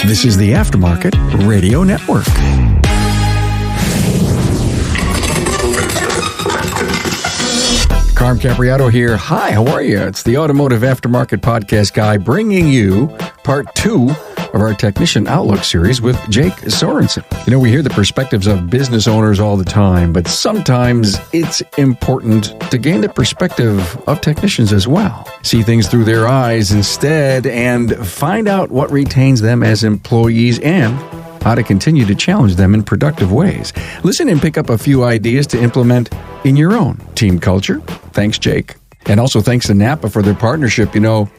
This is the Aftermarket Radio Network. Carm Capriato here. Hi, how are you? It's the Automotive Aftermarket Podcast Guy bringing you part 2 of our Technician Outlook series with Jake Sorensen. You know, we hear the perspectives of business owners all the time, but sometimes it's important to gain the perspective of technicians as well. See things through their eyes instead and find out what retains them as employees and how to continue to challenge them in productive ways. Listen and pick up a few ideas to implement in your own team culture. Thanks, Jake. And also thanks to NAPA for their partnership. You know,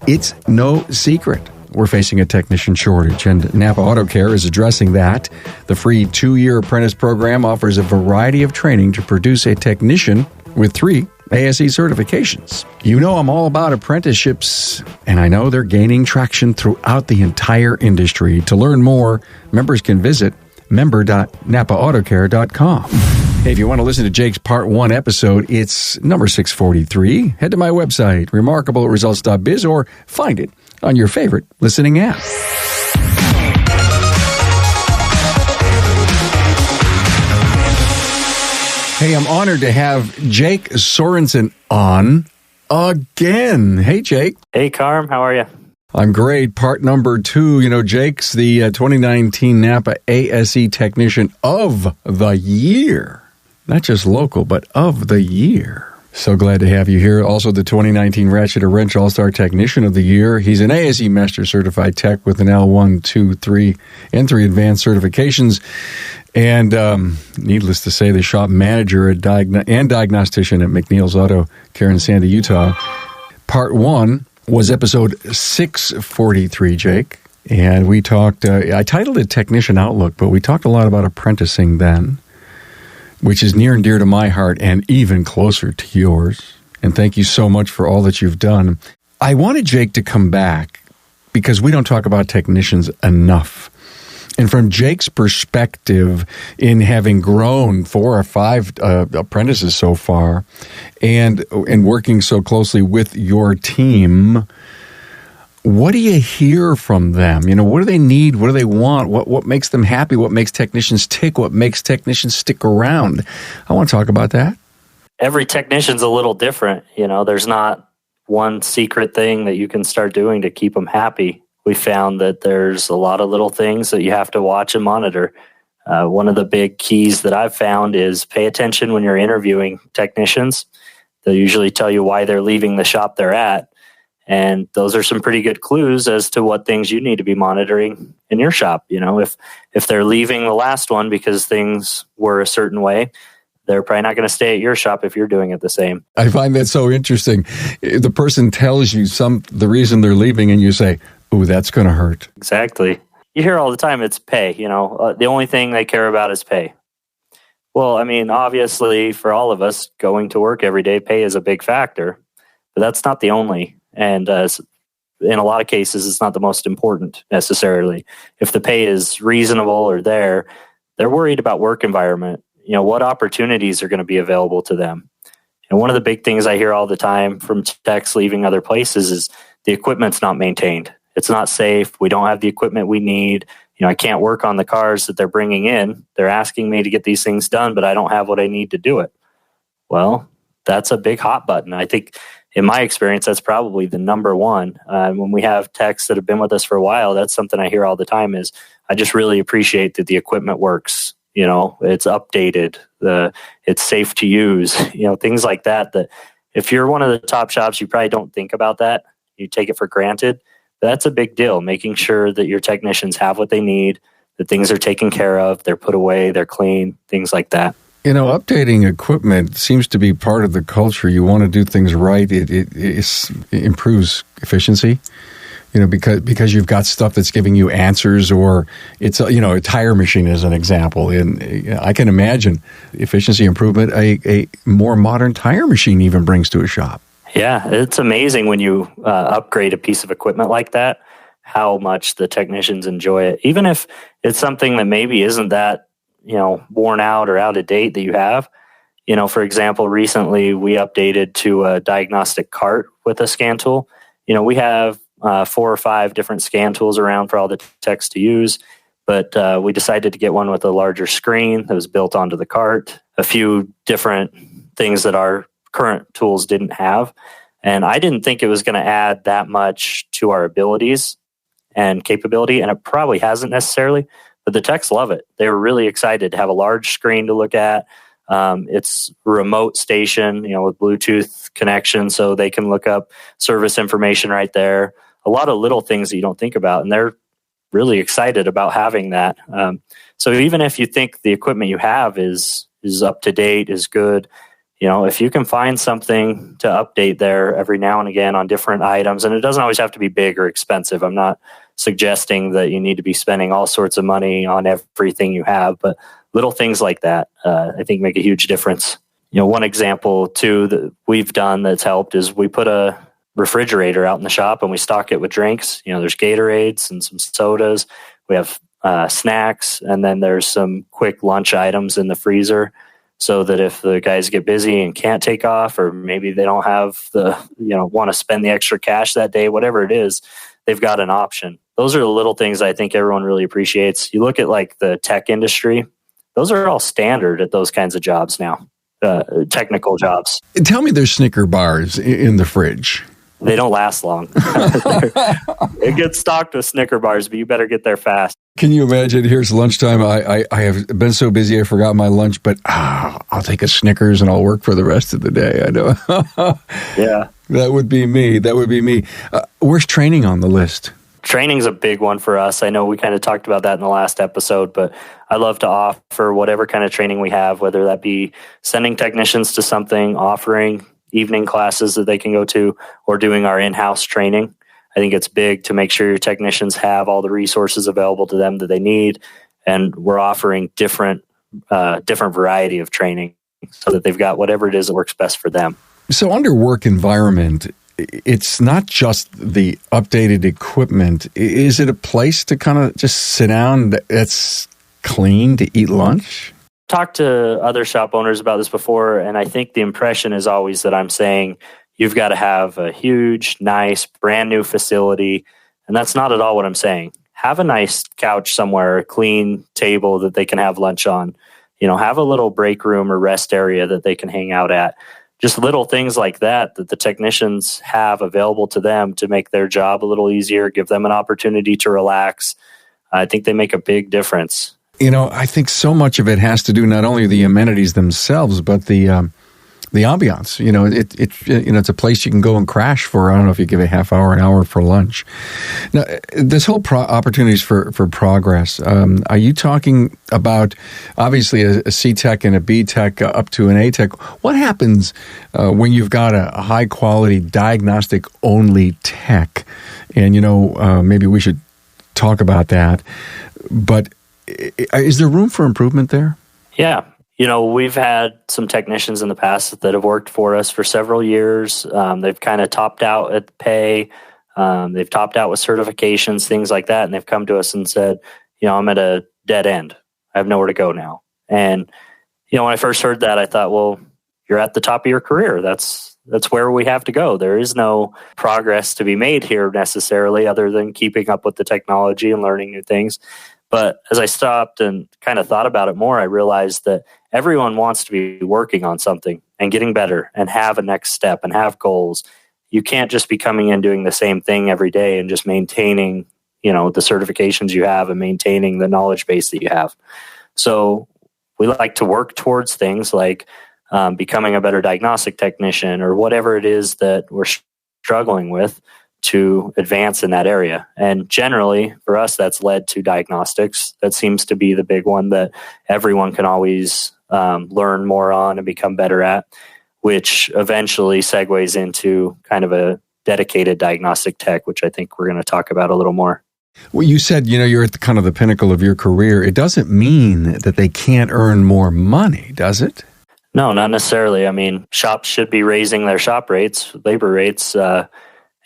it's no secret we're facing a technician shortage, and NAPA Auto Care is addressing that. The free 2-year apprentice program offers a variety of training to produce a technician with 3 ASE certifications. You know I'm all about apprenticeships, and I know they're gaining traction throughout the entire industry. To learn more, members can visit member.napaautocare.com. Hey, if you want to listen to Jake's Part 1 episode, it's number 643. Head to my website, remarkableresults.biz, or find it on your favorite listening app. Hey, I'm honored to have Jake Sorensen on again. Hey, Jake. Hey, Carm. How are you? I'm great. Part number 2. You know, Jake's the 2019 NAPA ASE Technician of the Year. Not just local, but of the year. So glad to have you here. Also, the 2019 Ratchet Wrench All-Star Technician of the Year. He's an ASE Master certified tech with an L1, 2, 3, and 3 advanced certifications. And needless to say, the shop manager and diagnostician at McNeil's Auto Care in Sandy, Utah. Part 1 was episode 643, Jake. And we talked, I titled it Technician Outlook, but we talked a lot about apprenticing then, which is near and dear to my heart and even closer to yours. And thank you so much for all that you've done. I wanted Jake to come back because we don't talk about technicians enough. And from Jake's perspective, in having grown 4 or 5 apprentices so far and working so closely with your team, what do you hear from them? You know, what do they need? What do they want? What makes them happy? What makes technicians tick? What makes technicians stick around? I want to talk about that. Every technician's a little different. You know, there's not one secret thing that you can start doing to keep them happy. We found that there's a lot of little things that you have to watch and monitor. One of the big keys that I've found is pay attention when you're interviewing technicians. They'll usually tell you why they're leaving the shop they're at. And those are some pretty good clues as to what things you need to be monitoring in your shop. You know, if they're leaving the last one because things were a certain way, they're probably not going to stay at your shop if you're doing it the same. I find that so interesting. The person tells you the reason they're leaving and you say, ooh, that's going to hurt. Exactly. You hear all the time it's pay. You know, the only thing they care about is pay. Well, I mean, obviously for all of us going to work every day, pay is a big factor, but that's not the only. And in a lot of cases, it's not the most important necessarily. If the pay is reasonable or they're worried about work environment. You know, what opportunities are going to be available to them? And one of the big things I hear all the time from techs leaving other places is the equipment's not maintained. It's not safe. We don't have the equipment we need. You know, I can't work on the cars that they're bringing in. They're asking me to get these things done, but I don't have what I need to do it. Well, that's a big hot button. I think in my experience, that's probably the number one. When we have techs that have been with us for a while, that's something I hear all the time is, I just really appreciate that the equipment works. You know, it's updated, it's safe to use, you know, things like that. That if you're one of the top shops, you probably don't think about that. You take it for granted. That's a big deal, making sure that your technicians have what they need, that things are taken care of, they're put away, they're clean, things like that. You know, updating equipment seems to be part of the culture. You want to do things right. It improves efficiency, you know, because you've got stuff that's giving you answers, or it's, you know, a tire machine is an example. And I can imagine efficiency improvement a more modern tire machine even brings to a shop. Yeah, it's amazing when you upgrade a piece of equipment like that, how much the technicians enjoy it. Even if it's something that maybe isn't that, you know, worn out or out of date that you have. You know, for example, recently we updated to a diagnostic cart with a scan tool. You know, we have 4 or 5 different scan tools around for all the techs to use. But we decided to get one with a larger screen that was built onto the cart, a few different things that our current tools didn't have. And I didn't think it was going to add that much to our abilities and capability, and it probably hasn't necessarily, but the techs love it. They were really excited to have a large screen to look at. It's a remote station, with Bluetooth connection, so they can look up service information right there. A lot of little things that you don't think about, and they're really excited about having that. So even if you think the equipment you have is up to date, is good, if you can find something to update there every now and again on different items, and it doesn't always have to be big or expensive. I'm not suggesting that you need to be spending all sorts of money on everything you have, but little things like that, I think, make a huge difference. One example too that we've done that's helped is we put a refrigerator out in the shop and we stock it with drinks. There's Gatorades and some sodas. We have snacks, and then there's some quick lunch items in the freezer, so that if the guys get busy and can't take off, or maybe they don't have want to spend the extra cash that day, whatever it is, they've got an option. Those are the little things I think everyone really appreciates. You look at like the tech industry, those are all standard at those kinds of jobs now, technical jobs. Tell me there's Snicker bars in the fridge. They don't last long. It gets stocked with Snicker bars, but you better get there fast. Can you imagine? Here's lunchtime. I have been so busy I forgot my lunch, but I'll take a Snickers and I'll work for the rest of the day. I know. Yeah. That would be me. Where's training on the list? Training's a big one for us. I know we kind of talked about that in the last episode, but I love to offer whatever kind of training we have, whether that be sending technicians to something, offering evening classes that they can go to, or doing our in-house training. I think it's big to make sure your technicians have all the resources available to them that they need, and we're offering different variety of training so that they've got whatever it is that works best for them. So under work environment, it's not just the updated equipment. Is it a place to kind of just sit down that's clean to eat lunch? Talked to other shop owners about this before, and I think the impression is always that I'm saying you've got to have a huge, nice, brand new facility, and that's not at all what I'm saying. Have a nice couch somewhere, a clean table that they can have lunch on. Have a little break room or rest area that they can hang out at. Just little things like that the technicians have available to them to make their job a little easier, give them an opportunity to relax. I think they make a big difference. I think so much of it has to do not only the amenities themselves, but the ambiance. It's a place you can go and crash for. I don't know if you give a half hour, an hour for lunch. Now, this whole opportunities for progress. Are you talking about obviously a C Tech and a B Tech up to an A Tech? What happens when you've got a high quality diagnostic only tech? And maybe we should talk about that. But is there room for improvement there? Yeah. We've had some technicians in the past that have worked for us for several years. They've kind of topped out at pay. They've topped out with certifications, things like that. And they've come to us and said, I'm at a dead end. I have nowhere to go now. And, when I first heard that, I thought, well, you're at the top of your career. That's where we have to go. There is no progress to be made here necessarily, other than keeping up with the technology and learning new things. But as I stopped and kind of thought about it more, I realized that everyone wants to be working on something and getting better and have a next step and have goals. You can't just be coming in doing the same thing every day and just maintaining, the certifications you have and maintaining the knowledge base that you have. So we like to work towards things like becoming a better diagnostic technician or whatever it is that we're struggling with to advance in that area. And generally, for us, that's led to diagnostics. That seems to be the big one that everyone can always learn more on and become better at, which eventually segues into kind of a dedicated diagnostic tech, which I think we're going to talk about a little more. Well, you said, you're at the pinnacle of your career. It doesn't mean that they can't earn more money, does it? No, not necessarily. I mean, shops should be raising their shop rates, labor rates,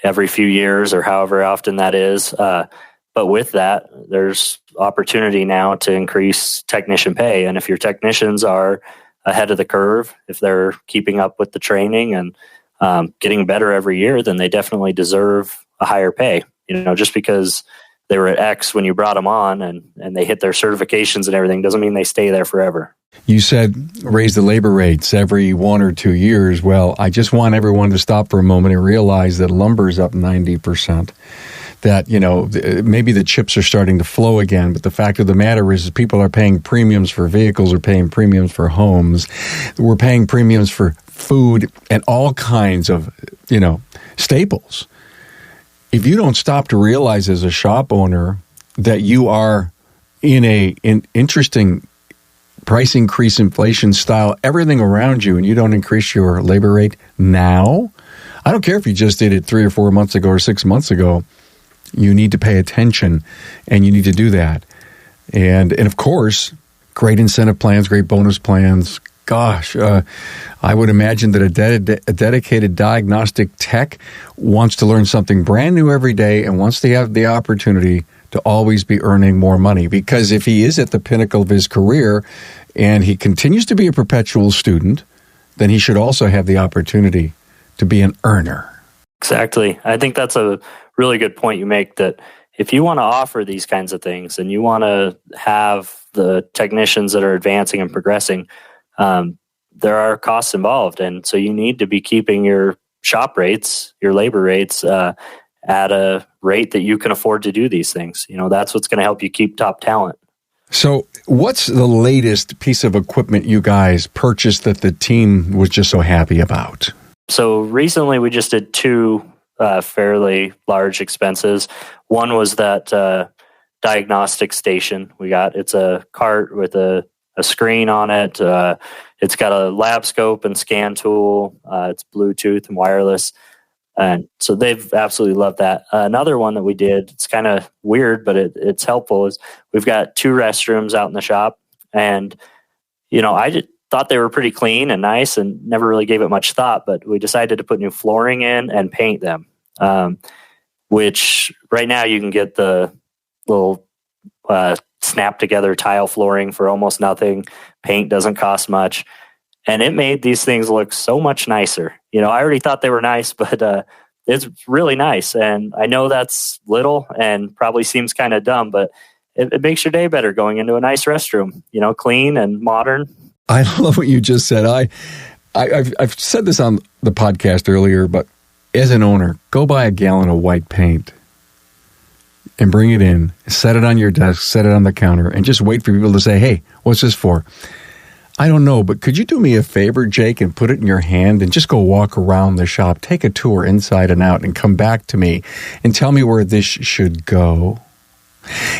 every few years or however often that is. But with that, there's opportunity now to increase technician pay. And if your technicians are ahead of the curve, if they're keeping up with the training and getting better every year, then they definitely deserve a higher pay. Just because they were at X when you brought them on and they hit their certifications and everything doesn't mean they stay there forever. You said raise the labor rates every 1 or 2 years. Well, I just want everyone to stop for a moment and realize that lumber's up 90%. That, maybe the chips are starting to flow again, but the fact of the matter is people are paying premiums for vehicles, are paying premiums for homes. We're paying premiums for food and all kinds of, staples. If you don't stop to realize as a shop owner that you are in an interesting price increase, inflation style, everything around you, and you don't increase your labor rate now, I don't care if you just did it 3 or 4 months ago or 6 months ago, you need to pay attention and you need to do that. And of course, great incentive plans, great bonus plans. Gosh, I would imagine that a dedicated diagnostic tech wants to learn something brand new every day and wants to have the opportunity to always be earning more money. Because if he is at the pinnacle of his career and he continues to be a perpetual student, then he should also have the opportunity to be an earner. Exactly. I think that's a really good point you make, that if you want to offer these kinds of things and you want to have the technicians that are advancing and progressing, there are costs involved. And so you need to be keeping your shop rates, your labor rates, at a rate that you can afford to do these things. That's what's going to help you keep top talent. So what's the latest piece of equipment you guys purchased that the team was just so happy about? So recently we just did 2 fairly large expenses. One was that diagnostic station we got. It's a cart with a screen on it. It's got a lab scope and scan tool. It's Bluetooth and wireless. And so they've absolutely loved that. Another one that we did, it's kind of weird, but it's helpful, is we've got 2 restrooms out in the shop. And, I just thought they were pretty clean and nice and never really gave it much thought, but we decided to put new flooring in and paint them, which right now you can get the little snap together tile flooring for almost nothing. Paint doesn't cost much. And it made these things look so much nicer. I already thought they were nice, but it's really nice. And I know that's little and probably seems kind of dumb, but it makes your day better going into a nice restroom, clean and modern. I love what you just said. I've said this on the podcast earlier, but as an owner, go buy a gallon of white paint and bring it in, set it on your desk, set it on the counter, and just wait for people to say, hey, what's this for? I don't know, but could you do me a favor, Jake, and put it in your hand and just go walk around the shop, take a tour inside and out, and come back to me and tell me where this should go?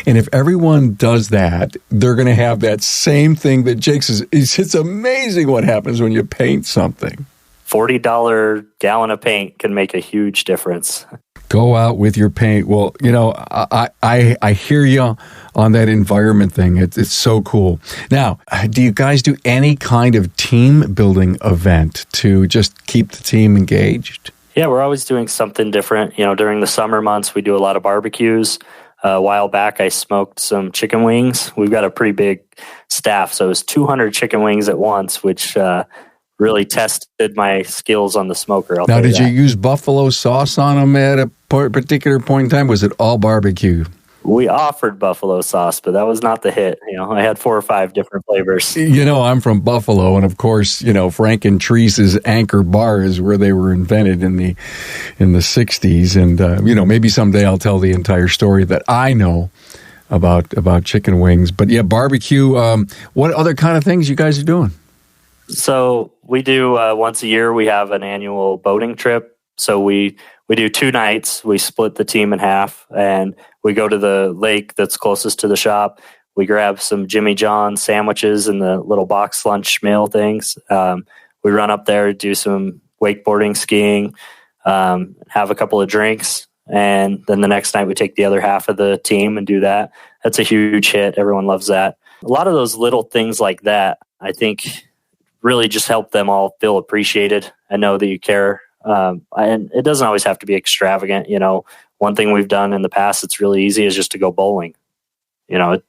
And if everyone does that, they're going to have that same thing that Jake says. It's amazing what happens when you paint something. $40 gallon of paint can make a huge difference. Go out with your paint. Well, I hear you on that environment thing. It's so cool. Now, do you guys do any kind of team building event to just keep the team engaged? Yeah, we're always doing something different. During the summer months, we do a lot of barbecues. A while back, I smoked some chicken wings. We've got a pretty big staff, so it was 200 chicken wings at once, which really tested my skills on the smoker. Now, did you use buffalo sauce on them at a particular point in time? Was it all barbecue? We offered buffalo sauce, but that was not the hit. I had 4 or 5 different flavors. I'm from Buffalo, and of course, Frank and Treese's Anchor Bar is where they were invented in the 60s. And maybe someday I'll tell the entire story that I know about chicken wings. But yeah, barbecue. What other kind of things you guys are doing? So we do once a year. We have an annual boating trip. So we do 2 nights. We split the team in half, and we go to the lake that's closest to the shop. We grab some Jimmy John's sandwiches and the little box lunch meal things. We run up there, do some wakeboarding, skiing, have a couple of drinks, and then the next night we take the other half of the team and do that. That's a huge hit. Everyone loves that. A lot of those little things like that, I think, really just help them all feel appreciated and know that you care. And it doesn't always have to be extravagant. One thing we've done in the past that's really easy is just to go bowling. It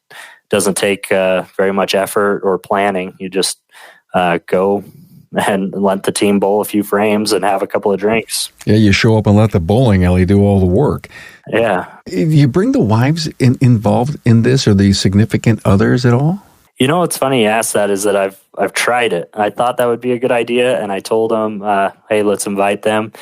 doesn't take very much effort or planning. You just go and let the team bowl a few frames and have a couple of drinks. Yeah, you show up and let the bowling alley do all the work. Yeah. You bring the wives involved in this, or the significant others at all? You know, what's funny you asked that is that I've tried it. I thought that would be a good idea, and I told them, hey, let's invite them.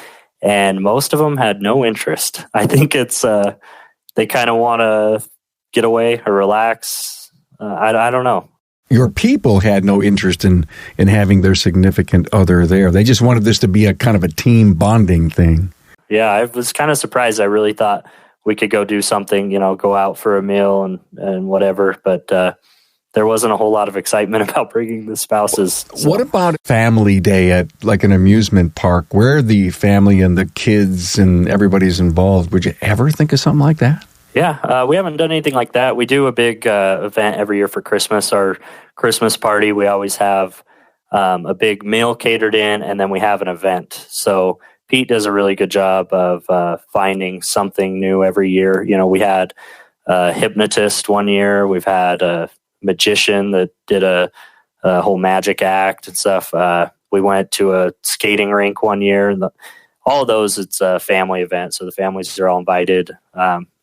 And most of them had no interest. I think it's they kind of want to get away or relax. I don't know. Your people had no interest in having their significant other there. They just wanted this to be a kind of a team bonding thing. Yeah, I was kind of surprised. I really thought we could go do something, go out for a meal and whatever. But there wasn't a whole lot of excitement about bringing the spouses. So. What about family day at like an amusement park where the family and the kids and everybody's involved? Would you ever think of something like that? Yeah, we haven't done anything like that. We do a big event every year for Christmas, our Christmas party. We always have a big meal catered in, and then we have an event. So Pete does a really good job of finding something new every year. We had a hypnotist one year. We've had a magician that did a whole magic act and stuff. We went to a skating rink one year. All of those, it's a family event, so the families are all invited.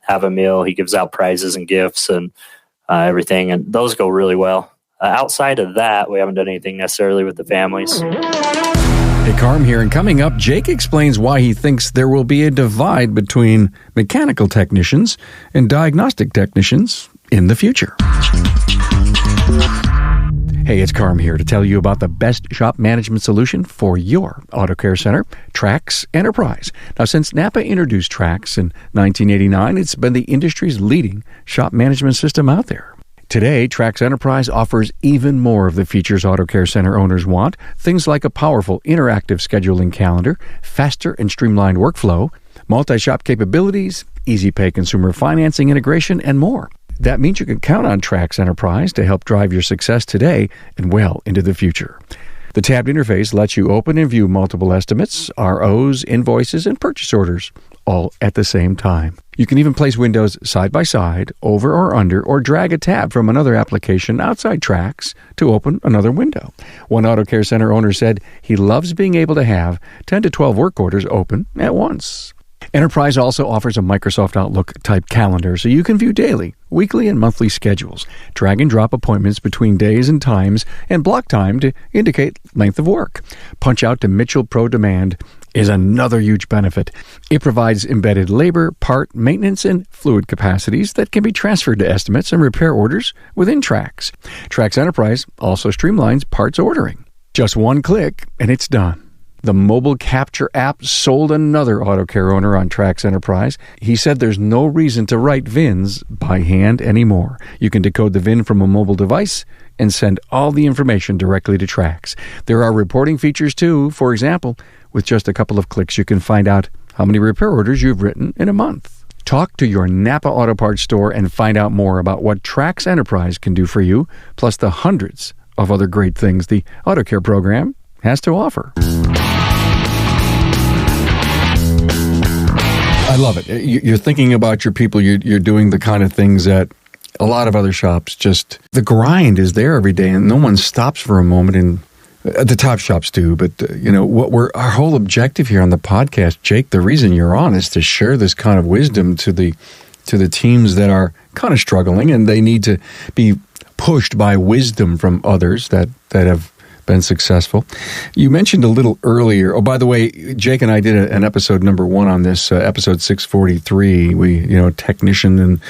Have a meal. He gives out prizes and gifts and everything, and those go really well. Outside of that, we haven't done anything necessarily with the families. Hey, Carm here, and coming up, Jake explains why he thinks there will be a divide between mechanical technicians and diagnostic technicians in the future. Hey, it's Carm here to tell you about the best shop management solution for your auto care center, Trax Enterprise. Now, since NAPA introduced Trax in 1989, it's been the industry's leading shop management system out there. Today, Trax Enterprise offers even more of the features auto care center owners want, things like a powerful interactive scheduling calendar, faster and streamlined workflow, multi-shop capabilities, easy pay consumer financing integration, and more. That means you can count on Trax Enterprise to help drive your success today and well into the future. The tabbed interface lets you open and view multiple estimates, ROs, invoices, and purchase orders, all at the same time. You can even place windows side by side, over or under, or drag a tab from another application outside Trax to open another window. One auto care center owner said he loves being able to have 10 to 12 work orders open at once. Enterprise also offers a Microsoft Outlook-type calendar so you can view daily, weekly, and monthly schedules, drag and drop appointments between days and times, and block time to indicate length of work. Punch out to Mitchell Pro Demand is another huge benefit. It provides embedded labor, part, maintenance, and fluid capacities that can be transferred to estimates and repair orders within Trax. Trax Enterprise also streamlines parts ordering. Just one click, and it's done. The mobile capture app sold another auto care owner on Trax Enterprise. He said there's no reason to write VINs by hand anymore. You can decode the VIN from a mobile device and send all the information directly to Trax. There are reporting features too. For example, with just a couple of clicks, you can find out how many repair orders you've written in a month. Talk to your NAPA Auto Parts store and find out more about what Trax Enterprise can do for you, plus the hundreds of other great things the Auto Care program has to offer. I love it. You're thinking about your people. You're doing the kind of things that a lot of other shops just, the grind is there every day and no one stops for a moment. And the top shops do. But, our whole objective here on the podcast, Jake, the reason you're on is to share this kind of wisdom to the teams that are kind of struggling and they need to be pushed by wisdom from others that have been successful. You mentioned a little earlier. Oh, by the way, Jake and I did an episode number 1 on this, episode 643. We, technician and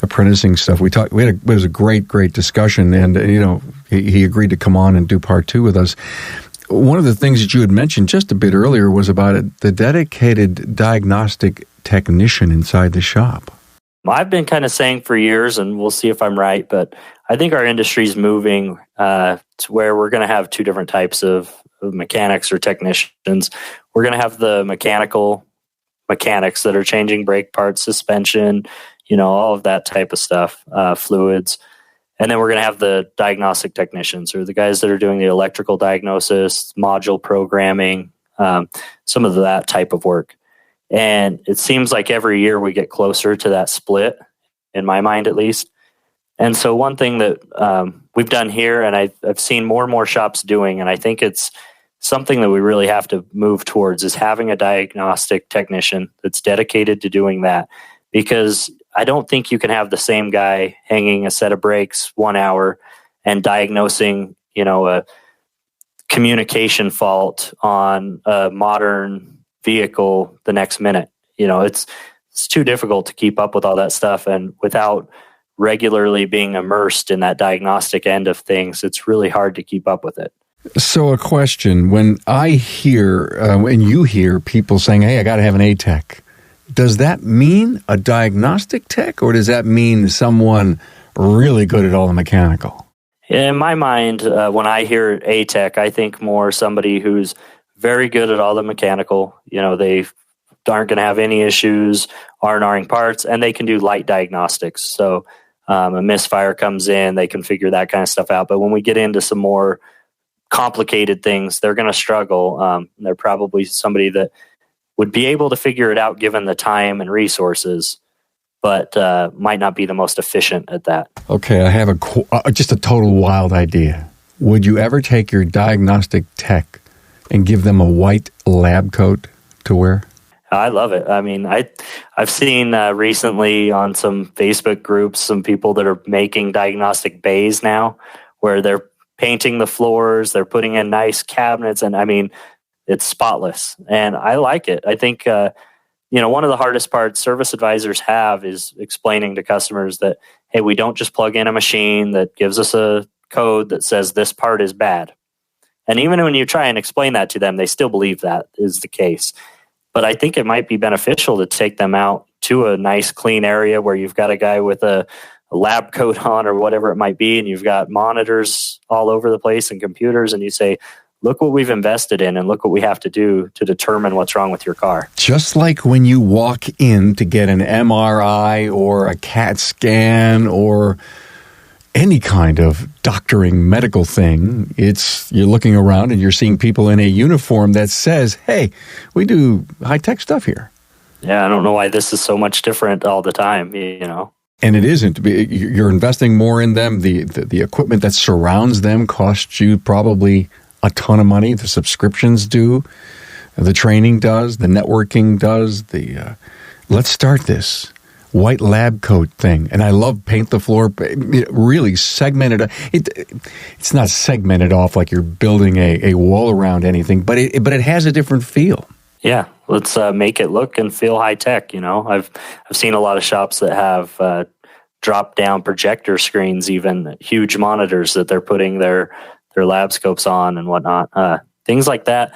apprenticing stuff. It was a great discussion, and he agreed to come on and do part 2 with us. One of the things that you had mentioned just a bit earlier was about the dedicated diagnostic technician inside the shop. I've been kind of saying for years, and we'll see if I'm right, but I think our industry is moving to where we're going to have 2 different types of mechanics or technicians. We're going to have the mechanical mechanics that are changing brake parts, suspension, all of that type of stuff, fluids. And then we're going to have the diagnostic technicians, or the guys that are doing the electrical diagnosis, module programming, some of that type of work. And it seems like every year we get closer to that split, in my mind at least. And so one thing that we've done here, and I've seen more and more shops doing, and I think it's something that we really have to move towards is having a diagnostic technician that's dedicated to doing that, because I don't think you can have the same guy hanging a set of brakes 1 hour and diagnosing, a communication fault on a modern vehicle the next minute. It's too difficult to keep up with all that stuff, and without regularly being immersed in that diagnostic end of things, it's really hard to keep up with it. So a question, when I hear, when you hear people saying, hey, I got to have an A-Tech, does that mean a diagnostic tech, or does that mean someone really good at all the mechanical? In my mind, when I hear A-Tech, I think more somebody who's very good at all the mechanical. They aren't going to have any issues R&Ring parts, and they can do light diagnostics. So a misfire comes in, they can figure that kind of stuff out. But when we get into some more complicated things, they're going to struggle. They're probably somebody that would be able to figure it out given the time and resources, but might not be the most efficient at that. Okay, I have just a total wild idea. Would you ever take your diagnostic tech and give them a white lab coat to wear? I love it. I mean, I've seen recently on some Facebook groups some people that are making diagnostic bays now, where they're painting the floors, they're putting in nice cabinets, and I mean, it's spotless. And I like it. I think, one of the hardest parts service advisors have is explaining to customers that, hey, we don't just plug in a machine that gives us a code that says this part is bad. And even when you try and explain that to them, they still believe that is the case. But I think it might be beneficial to take them out to a nice clean area where you've got a guy with a lab coat on or whatever it might be, and you've got monitors all over the place and computers, and you say, look what we've invested in and look what we have to do to determine what's wrong with your car. Just like when you walk in to get an MRI or a CAT scan or any kind of doctoring medical thing, you're looking around and you're seeing people in a uniform that says, hey, we do high-tech stuff here. Yeah, I don't know why this is so much different all the time, And it isn't. You're investing more in them. The equipment that surrounds them costs you probably a ton of money. The subscriptions do. The training does. The networking does. Let's start this white lab coat thing. And I love paint the floor, really segmented. It's not segmented off like you're building a wall around anything, but it has a different feel. Yeah, let's make it look and feel high tech. I've seen a lot of shops that have drop down projector screens, even huge monitors that they're putting their lab scopes on and whatnot. Things like that.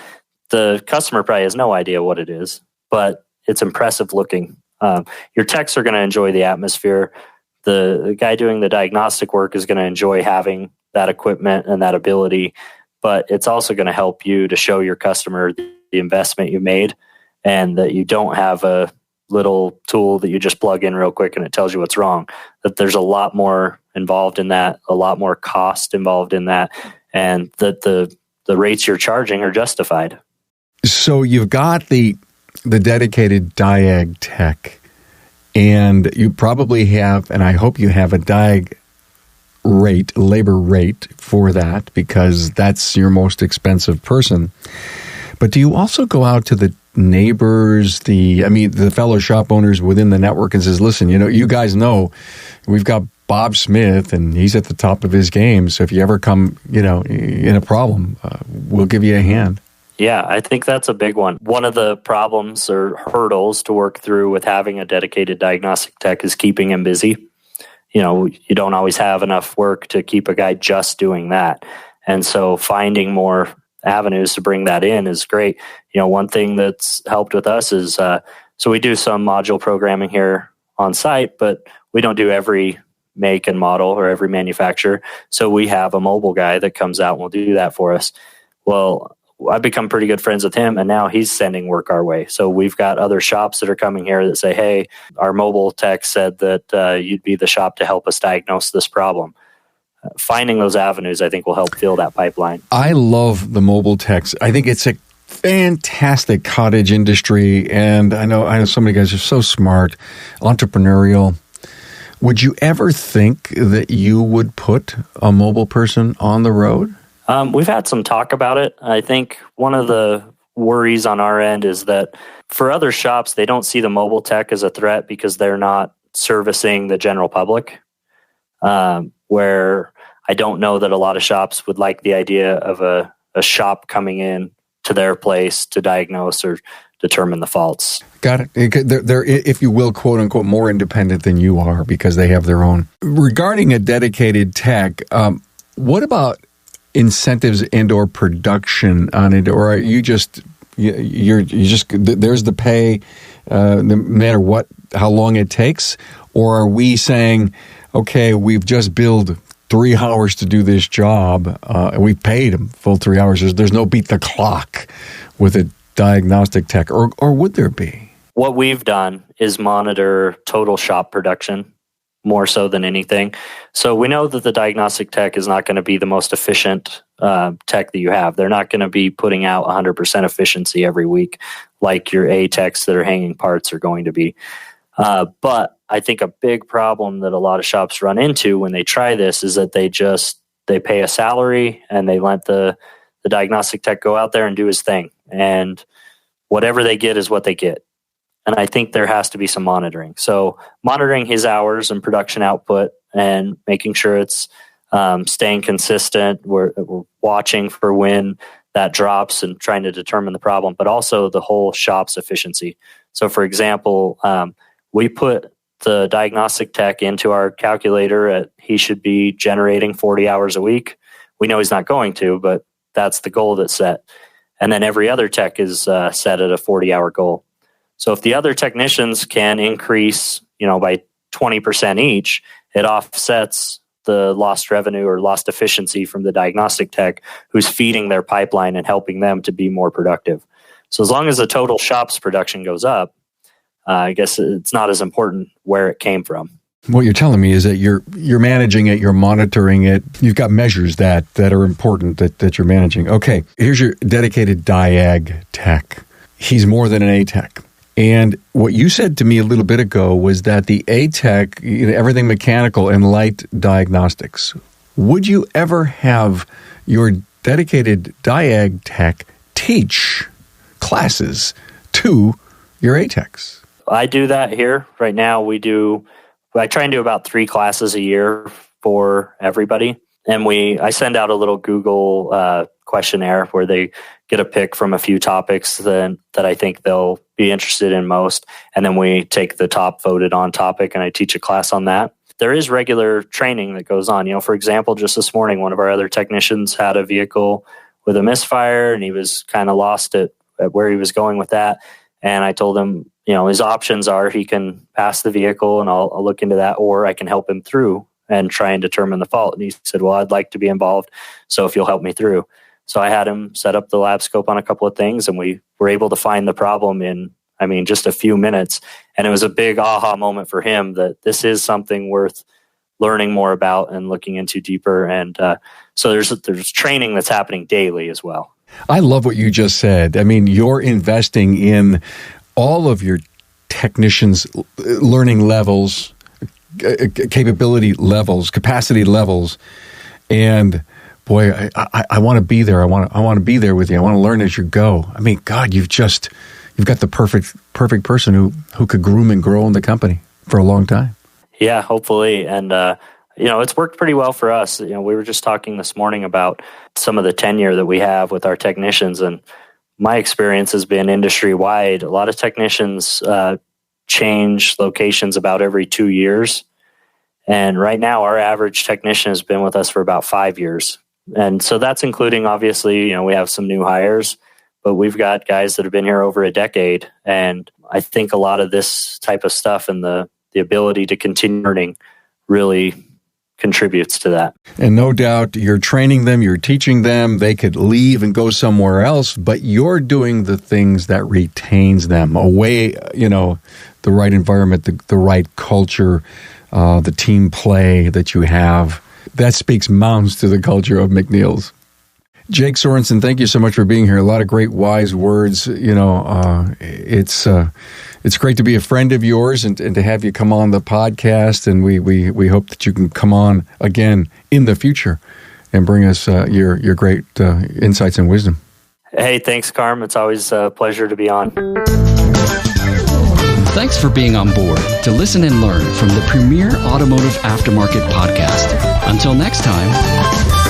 The customer probably has no idea what it is, but it's impressive looking. Your techs are going to enjoy the atmosphere. The guy doing the diagnostic work is going to enjoy having that equipment and that ability, but it's also going to help you to show your customer the investment you made, and that you don't have a little tool that you just plug in real quick and it tells you what's wrong. That there's a lot more involved in that, a lot more cost involved in that, and that the rates you're charging are justified. So you've got the dedicated diag tech, and you probably have, and I hope you have a diag labor rate for that, because that's your most expensive person. But do you also go out to the neighbors, the fellow shop owners within the network and says, listen, you guys know we've got Bob Smith and he's at the top of his game. So if you ever come, in a problem, we'll give you a hand. Yeah, I think that's a big one. One of the problems or hurdles to work through with having a dedicated diagnostic tech is keeping him busy. You don't always have enough work to keep a guy just doing that. And so finding more avenues to bring that in is great. One thing that's helped with us is, so we do some module programming here on site, but we don't do every make and model or every manufacturer. So we have a mobile guy that comes out and will do that for us. Well, I've become pretty good friends with him, and now he's sending work our way. So we've got other shops that are coming here that say, hey, our mobile tech said that you'd be the shop to help us diagnose this problem. Finding those avenues, I think, will help fill that pipeline. I love the mobile techs. I think it's a fantastic cottage industry, and I know so many guys are so smart, entrepreneurial. Would you ever think that you would put a mobile person on the road? We've had some talk about it. I think one of the worries on our end is that for other shops, they don't see the mobile tech as a threat because they're not servicing the general public. Where I don't know that a lot of shops would like the idea of a shop coming in to their place to diagnose or determine the faults. Got it. They're, if you will, quote unquote, more independent than you are because they have their own. Regarding a dedicated tech, what about incentives and or production on it? Or are you just, you're just, there's the pay, no matter what, how long it takes? Or are we saying, okay, we've just billed 3 hours to do this job, and we paid them full 3 hours. There's no beat the clock with a diagnostic tech, or would there be? What we've done is monitor total shop production more so than anything. So we know that the diagnostic tech is not going to be the most efficient tech that you have. They're not going to be putting out 100% efficiency every week like your A techs that are hanging parts are going to be. But I think a big problem that a lot of shops run into when they try this is that they pay a salary and they let the diagnostic tech go out there and do his thing. And whatever they get is what they get. And I think there has to be some monitoring. So monitoring his hours and production output and making sure it's staying consistent. We're watching for when that drops and trying to determine the problem, but also the whole shop's efficiency. So for example, we put the diagnostic tech into our calculator he should be generating 40 hours a week. We know he's not going to, but that's the goal that's set. And then every other tech is set at a 40-hour goal. So if the other technicians can increase, by 20% each, it offsets the lost revenue or lost efficiency from the diagnostic tech who's feeding their pipeline and helping them to be more productive. So as long as the total shop's production goes up, I guess it's not as important where it came from. What you're telling me is that you're managing it, you're monitoring it. You've got measures that are important that you're managing. Okay, here's your dedicated diag tech. He's more than an A tech. And what you said to me a little bit ago was that the A tech, everything mechanical and light diagnostics. Would you ever have your dedicated diag tech teach classes to your A techs? I do that here. Right now I try and do about 3 classes a year for everybody. And I send out a little Google questionnaire where they get a pick from a few topics that I think they'll be interested in most. And then we take the top voted on topic and I teach a class on that. There is regular training that goes on. For example, just this morning, one of our other technicians had a vehicle with a misfire and he was kind of lost at where he was going with that. And I told him, his options are he can pass the vehicle and I'll look into that, or I can help him through and try and determine the fault. And he said, well, I'd like to be involved, so if you'll help me through. So I had him set up the lab scope on a couple of things, and we were able to find the problem in, just a few minutes. And it was a big aha moment for him that this is something worth learning more about and looking into deeper. And so there's training that's happening daily as well. I love what you just said. You're investing in all of your technicians' learning levels, capability levels, capacity levels, and boy, I want to be there. I want to be there with you. I want to learn as you go. God, you've got the perfect person who could groom and grow in the company for a long time. Yeah, hopefully, and it's worked pretty well for us. We were just talking this morning about some of the tenure that we have with our technicians, and my experience has been industry-wide. A lot of technicians change locations about every 2 years. And right now, our average technician has been with us for about 5 years. And so that's including, obviously, we have some new hires, but we've got guys that have been here over a decade. And I think a lot of this type of stuff and the ability to continue learning really contributes to that. And no doubt you're training them, you're teaching them, they could leave and go somewhere else, but you're doing the things that retains them away, the right environment, the right culture, the team play that you have. That speaks mountains to the culture of McNeil's. Jake Sorensen, thank you so much for being here. A lot of great wise words. It's great to be a friend of yours and to have you come on the podcast. And we hope that you can come on again in the future and bring us your great insights and wisdom. Hey, thanks, Carm. It's always a pleasure to be on. Thanks for being on board to listen and learn from the premier automotive aftermarket podcast. Until next time.